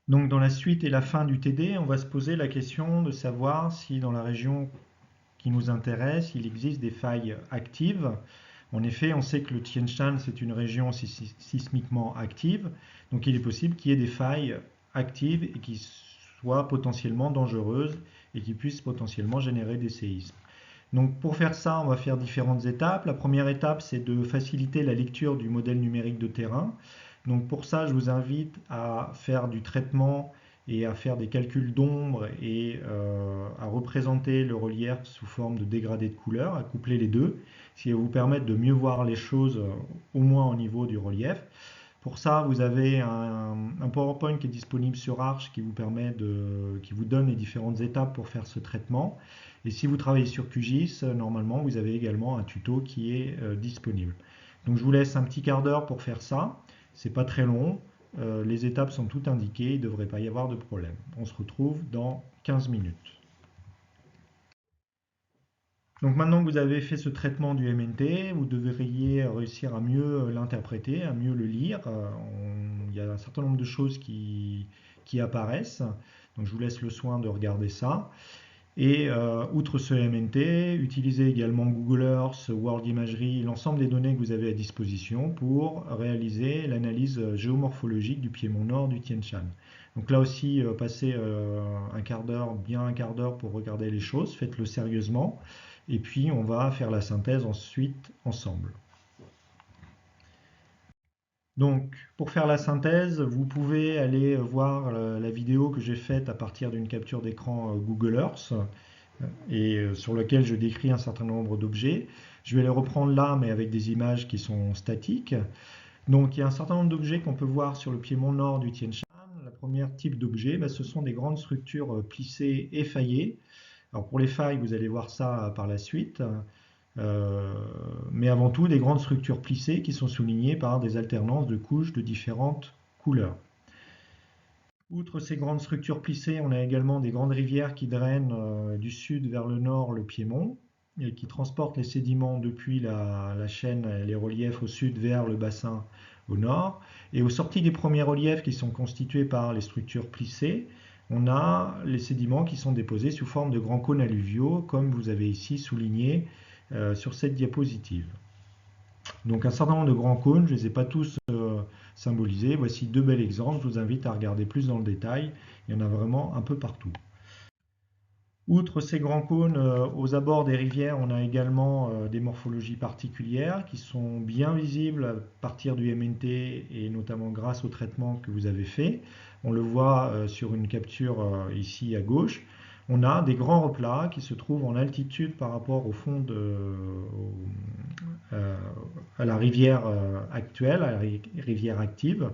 Donc dans la suite et la fin du TD, on va se poser la question de savoir si dans la région qui nous intéresse, il existe des failles actives. En effet, on sait que le Tian Shan, c'est une région sismiquement active, donc il est possible qu'il y ait des failles actives et qui soient potentiellement dangereuses et qui puissent potentiellement générer des séismes. Donc pour faire ça, on va faire différentes étapes. La première étape, c'est de faciliter la lecture du modèle numérique de terrain. Donc pour ça, je vous invite à faire du traitement et à faire des calculs d'ombre et à représenter le relief sous forme de dégradé de couleurs, à coupler les deux, ce qui va vous permettre de mieux voir les choses au moins au niveau du relief. Pour ça, vous avez un PowerPoint qui est disponible sur Arch qui vous donne les différentes étapes pour faire ce traitement. Et si vous travaillez sur QGIS, normalement, vous avez également un tuto qui est disponible. Donc je vous laisse un petit quart d'heure pour faire ça. C'est pas très long. Les étapes sont toutes indiquées. Il ne devrait pas y avoir de problème. On se retrouve dans 15 minutes. Donc maintenant que vous avez fait ce traitement du MNT, vous devriez réussir à mieux l'interpréter, à mieux le lire. Il y a un certain nombre de choses qui apparaissent. Donc je vous laisse le soin de regarder ça. Et outre ce MNT, utilisez également Google Earth, World Imagery, l'ensemble des données que vous avez à disposition pour réaliser l'analyse géomorphologique du piémont nord du Tian Shan. Donc là aussi, passez un quart d'heure, bien un quart d'heure pour regarder les choses, faites-le sérieusement. Et puis on va faire la synthèse ensuite ensemble. Donc, pour faire la synthèse, vous pouvez aller voir la vidéo que j'ai faite à partir d'une capture d'écran Google Earth et sur lequel je décris un certain nombre d'objets. Je vais les reprendre là, mais avec des images qui sont statiques. Donc, il y a un certain nombre d'objets qu'on peut voir sur le piémont nord du Tian Shan. Le premier type d'objet, ce sont des grandes structures plissées et faillées. Alors, pour les failles, vous allez voir ça par la suite. Mais avant tout des grandes structures plissées qui sont soulignées par des alternances de couches de différentes couleurs. Outre ces grandes structures plissées, on a également des grandes rivières qui drainent du sud vers le nord le piémont et qui transportent les sédiments depuis la chaîne et les reliefs au sud vers le bassin au nord. Et aux sorties des premiers reliefs qui sont constitués par les structures plissées, on a les sédiments qui sont déposés sous forme de grands cônes alluviaux, comme vous avez ici souligné sur cette diapositive. Donc un certain nombre de grands cônes, je ne les ai pas tous symbolisés. Voici deux bels exemples, je vous invite à regarder plus dans le détail. Il y en a vraiment un peu partout. Outre ces grands cônes, aux abords des rivières, on a également des morphologies particulières qui sont bien visibles à partir du MNT et notamment grâce au traitement que vous avez fait. On le voit sur une capture ici à gauche. On a des grands replats qui se trouvent en altitude par rapport au fond à la rivière actuelle, à la rivière active.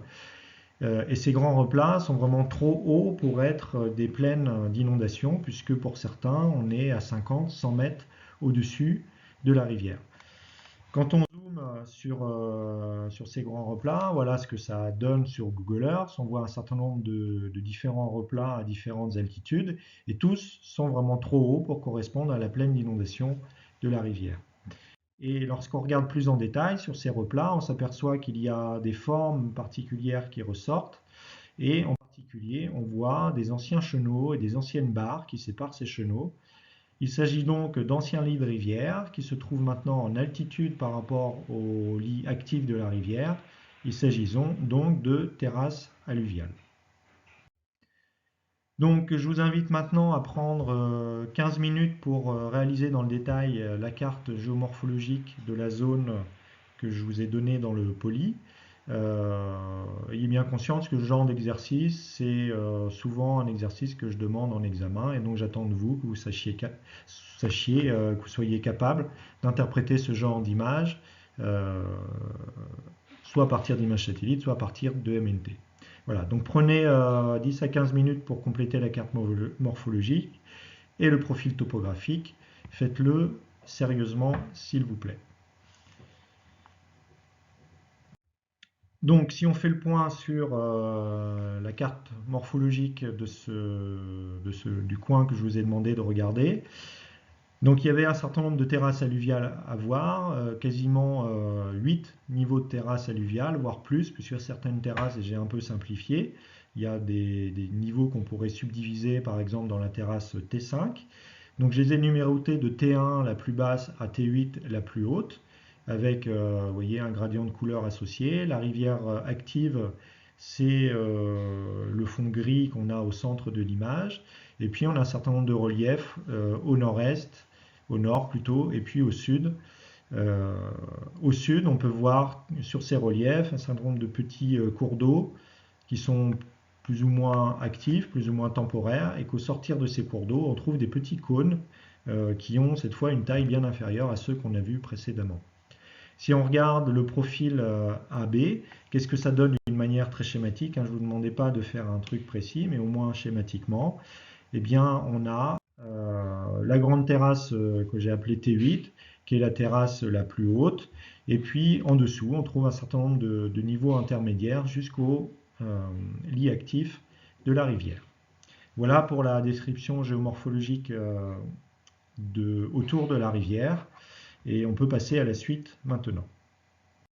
Et ces grands replats sont vraiment trop hauts pour être des plaines d'inondation, puisque pour certains, on est à 50, 100 mètres au-dessus de la rivière. Quand on zoome sur ces grands replats, voilà ce que ça donne sur Google Earth. On voit un certain nombre de différents replats à différentes altitudes, et tous sont vraiment trop hauts pour correspondre à la plaine d'inondation de la rivière. Et lorsqu'on regarde plus en détail sur ces replats, on s'aperçoit qu'il y a des formes particulières qui ressortent. Et en particulier, on voit des anciens chenaux et des anciennes barres qui séparent ces chenaux. Il s'agit donc d'anciens lits de rivière qui se trouvent maintenant en altitude par rapport au lit actif de la rivière. Il s'agit donc de terrasses alluviales. Donc je vous invite maintenant à prendre 15 minutes pour réaliser dans le détail la carte géomorphologique de la zone que je vous ai donnée dans le poly. Ayez bien conscience que ce genre d'exercice, c'est souvent un exercice que je demande en examen et donc j'attends de vous que vous que vous soyez capable d'interpréter ce genre d'image, soit à partir d'images satellites, soit à partir de MNT. Voilà, donc prenez 10 à 15 minutes pour compléter la carte morphologique et le profil topographique. Faites-le sérieusement, s'il vous plaît. Donc, si on fait le point sur la carte morphologique du coin que je vous ai demandé de regarder, donc il y avait un certain nombre de terrasses alluviales à voir, quasiment 8 niveaux de terrasses alluviales, voire plus, puisque certaines terrasses, et j'ai un peu simplifié, il y a des niveaux qu'on pourrait subdiviser, par exemple dans la terrasse T5. Donc je les ai numérotés de T1 la plus basse à T8 la plus haute, avec vous voyez, un gradient de couleur associé. La rivière active, c'est le fond gris qu'on a au centre de l'image. Et puis on a un certain nombre de reliefs au nord-est, au nord plutôt, et puis au sud. Euh, Au sud, on peut voir sur ces reliefs un certain nombre de petits cours d'eau qui sont plus ou moins actifs, plus ou moins temporaires, et qu'au sortir de ces cours d'eau, on trouve des petits cônes qui ont cette fois une taille bien inférieure à ceux qu'on a vus précédemment. Si on regarde le profil AB, qu'est-ce que ça donne d'une manière très schématique, hein, je ne vous demandais pas de faire un truc précis, mais au moins schématiquement. Eh bien, on a la grande terrasse que j'ai appelée T8, qui est la terrasse la plus haute, et puis en dessous, on trouve un certain nombre de niveaux intermédiaires jusqu'au lit actif de la rivière. Voilà pour la description géomorphologique autour de la rivière, et on peut passer à la suite maintenant.